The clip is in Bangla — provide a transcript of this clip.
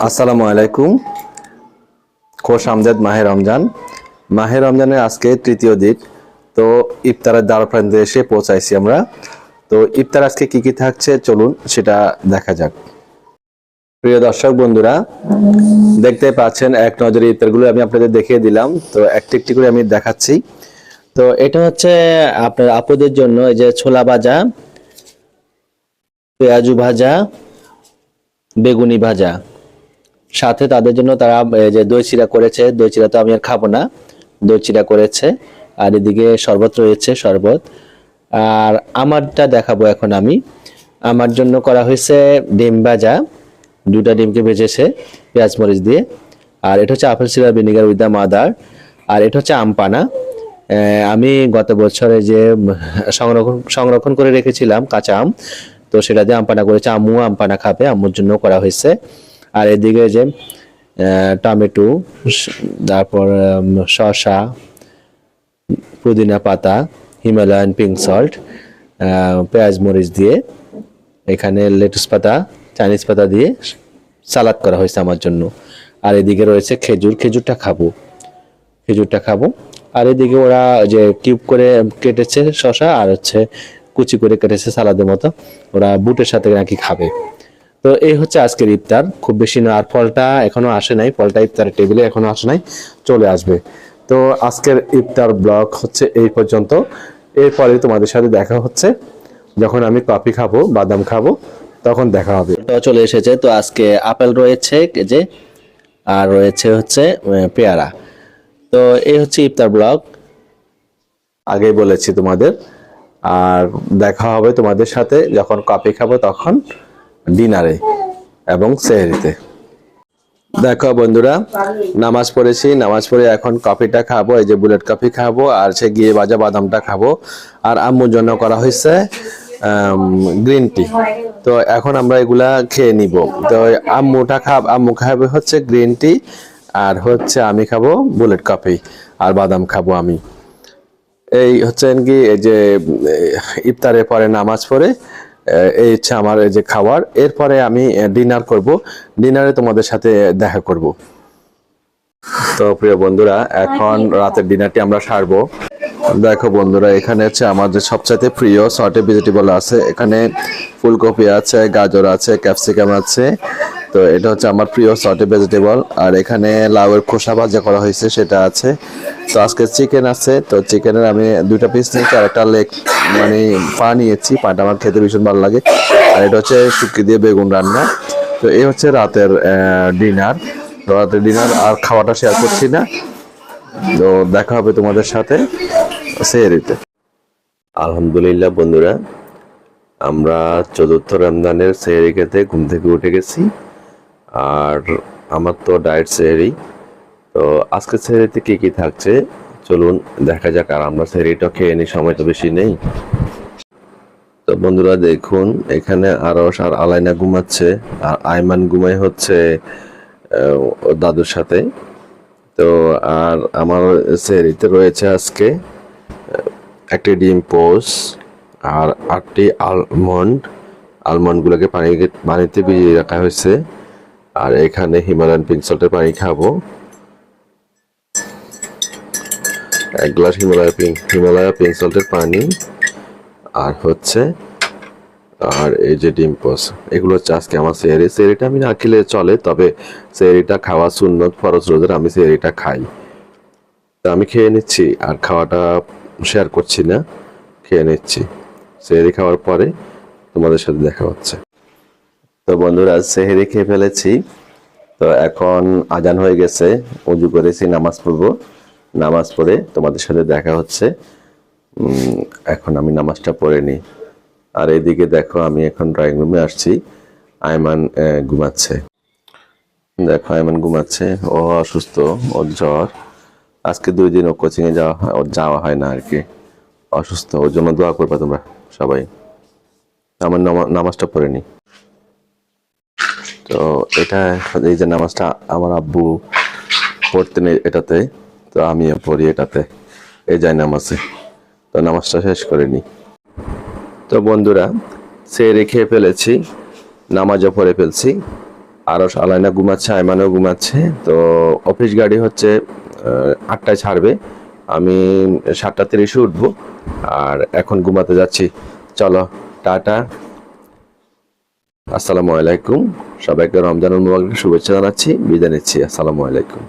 আসসালামু আলাইকুম। খোশ আমদেদ মাহে রমজান। মাহে রমজানের আজকে তৃতীয় দিন। তো ইফতারের দ্বারপ্রান্তে এসে পৌঁছাইছি আমরা। তো ইফতার আজকে কি কি থাকছে চলুন সেটা দেখা যাক। প্রিয় দর্শক বন্ধুরা, দেখতে পাচ্ছেন এক নজরে ইফতারগুলো আমি আপনাদের দেখিয়ে দিলাম। তো একটি একটি করে আমি দেখাচ্ছি। তো এটা হচ্ছে আপনার আপুদের জন্য এই যে ছোলা ভাজা, পেঁয়াজু ভাজা, বেগুনি ভাজা, সাথে তাদের জন্য তারা যে দই চিড়া করেছে। দই চিড়া তো আমি আর খাবো না, দই চিড়া করেছে। আর এদিকে শরবত রয়েছে, শরবত। আর আমারটা দেখাবো এখন আমি। আমার জন্য করা হয়েছে ডিম ভাজা, দুটা ডিমকে ভেজেছে পেঁয়াজ মরিচ দিয়ে। আর এটা হচ্ছে apple cider vinegar with the mother. আর এটা হচ্ছে আম পানা। আমি গত বছরে যে সংরক্ষণ করে রেখেছিলাম কাঁচা আম, তো সেটা দিয়ে আম পানা করেছে। আম্মু আম পানা খাবে, আম্মুর জন্য করা হয়েছে। আর এদিকে যে টমেটো, তারপর শসা, পুদিনা পাতা, হিমালয়ান পিঙ্ক সল্ট, পেঁয়াজ মরিচ দিয়ে, এখানে লেটুস পাতা, চাইনিজ পাতা দিয়ে সালাদ করা হয়েছে আমার জন্য। আর এদিকে রয়েছে খেজুরটা খাবো। আর এদিকে ওরা যে কিউব করে কেটেছে শসা, আর হচ্ছে কুচি করে কেটেছে সালাদের মতো, ওরা বুটের সাথে নাকি খাবে। তো এই হচ্ছে আজকের ইফতার, খুব বেশি না। আর ফলটা এখনো আসে নাই, ফলটা ইফতারের টেবিলে এখনো আসে নাই, চলে আসবে। তো আজকের ইফতার ব্লগ হচ্ছে এই পর্যন্ত। এরপরে তোমাদের সাথে দেখা হচ্ছে যখন আমি কফি খাবো, বাদাম খাবো, তখন দেখা হবে। চলে এসেছে। তো আজকে আপেল রয়েছে যে, আর রয়েছে হচ্ছে পেয়ারা। তো এই হচ্ছে ইফতার ব্লগ, আগেই বলেছি তোমাদের। আর দেখা হবে তোমাদের সাথে যখন কফি খাবো, তখন ডিনারে এবং সেহরিতে। দেখো বন্ধুরা, নামাজ পড়েছি, নামাজ পড়ে এখন কফিটা খাবো, এই যে বুলেট কফি খাবো, আর সে গিয়ে ভাজা বাদামটা খাবো। আর আম্মুর জন্য করা হয়েছে গ্রিন টি। তো এখন আমরা এগুলা খেয়ে নিব। তো আম্মু খাবে হচ্ছে গ্রিন টি, আর হচ্ছে আমি খাবো বুলেট কফি, আর বাদাম খাবো আমি। এই হচ্ছে কি, এই যে ইফতারের পরে নামাজ পড়ে এই হচ্ছে আমার এই যে খাবার। এরপরে আমি ডিনার করব, ডিনারে তোমাদের সাথে দেখা করব। তো প্রিয় বন্ধুরা, এখন রাতের ডিনারটি আমরা সারবো। দেখো বন্ধুরা, এখানে হচ্ছে আমার যে সবচাইতে প্রিয় সর্টে ভেজিটেবল আছে। এখানে ফুলকপি আছে, গাজর আছে, ক্যাপসিকাম আছে। তো এটা হচ্ছে আমার প্রিয় সর্টে ভেজিটেবল। আর এখানে লাউয়ের খোসা ভাজা করা হয়েছে, সেটা আছে। তো আজকে চিকেন আছে। তো চিকেনের আমি দুইটা পিস নিয়েছি, আর একটা লেগ মানে পা নিয়েছি। পাটা আমার খেতে ভীষণ ভালো লাগে। আর এটা হচ্ছে শুটকি দিয়ে বেগুন রান্না। তো এই হচ্ছে রাতের ডিনার। আর খাওয়াটা শেয়ার করছি না। তো দেখা হবে তোমাদের সাথে সেহরিতে। আলহামদুলিল্লাহ বন্ধুরা, আমরা চতুর্থ রমজানের সেহরি খেতে ঘুম থেকে উঠে গেছি। আর আমার তো ডায়েট সেহরি। তো আজকে সেহরিতে কি কি থাকছে চলুন দেখা যাক। আর আমরা সেহরিটা খেয়ে নিই, সময় তো বেশি নেই। তো বন্ধুরা দেখুন, এখানে আরশ আর আলাইনা ঘুমাচ্ছে, আর আইমান ঘুমাই হচ্ছে ওর দাদুর সাথে। তো আর আমার সেহরিতে রয়েছে আজকে একটি ডিম পোস, আর 8টি আলমন্ডগুলোকে পানিতে ভিজিয়ে রাখা হয়েছে। আর এখানে হিমালয়ান পিঙ্ক সল্টের পানি খাবো, 1 গ্লাস হিমালয়া পিঙ্ক সল্টের পানি। আর হচ্ছে আর এই যে ডিম পোস, এগুলো হচ্ছে আজকে আমার সেহরিটা আমি না খেলে চলে, তবে সেহরিটা খাওয়া সুন্নত, ফরজ রোজার আমি সেহরিটা খাই। তো আমি খেয়ে নিচ্ছি, আর খাওয়াটা শেয়ার করছি না, খেয়ে নিচ্ছি। সেহরি খাওয়ার পরে তোমাদের সাথে দেখা হচ্ছে। তো বন্ধুরা, সেহরি খেয়ে ফেলেছি। তো এখন আজান হয়ে গেছে, উজু করেছি, নামাজ পড়বো। নামাজ পড়ে তোমাদের সাথে দেখা হচ্ছে। এখন আমি নামাজটা পড়ে নিই। আর এদিকে দেখো, আমি এখন ড্রয়িং রুমে আসছি। আয়মান ঘুমাচ্ছে। দেখো আয়মান ঘুমাচ্ছে, ও অসুস্থ, ওর জ্বর। আজকে 2 দিন ও কোচিংয়ে যাওয়া হয় না আর কি, অসুস্থ। ওর জন্য দোয়া করবা তোমরা সবাই। আমার নামাজটা পড়ে নি। তো এটা, এই যে নামাজটা আমার আব্বু পড়তেন এটাতে, তো আমিও পড়ি এটাতে, এই যায় নামাজে। তো নামাজটা শেষ করে নি। তো বন্ধুরা, সেহরি খেয়ে ফেলেছি, নামাজও পড়ে ফেলছি। আরও আলাইনা ঘুমাচ্ছে, আয়মানও ঘুমাচ্ছে। তো অফিস গাড়ি হচ্ছে 8টায় ছাড়বে, আমি 7:30 উঠবো। আর এখন ঘুমাতে যাচ্ছি। চলো, টাটা, আসসালামু আলাইকুম। সবাইকে রমজানুল মুবারকের শুভেচ্ছা জানাচ্ছি, বিদায় নিচ্ছি। আসসালামু আলাইকুম।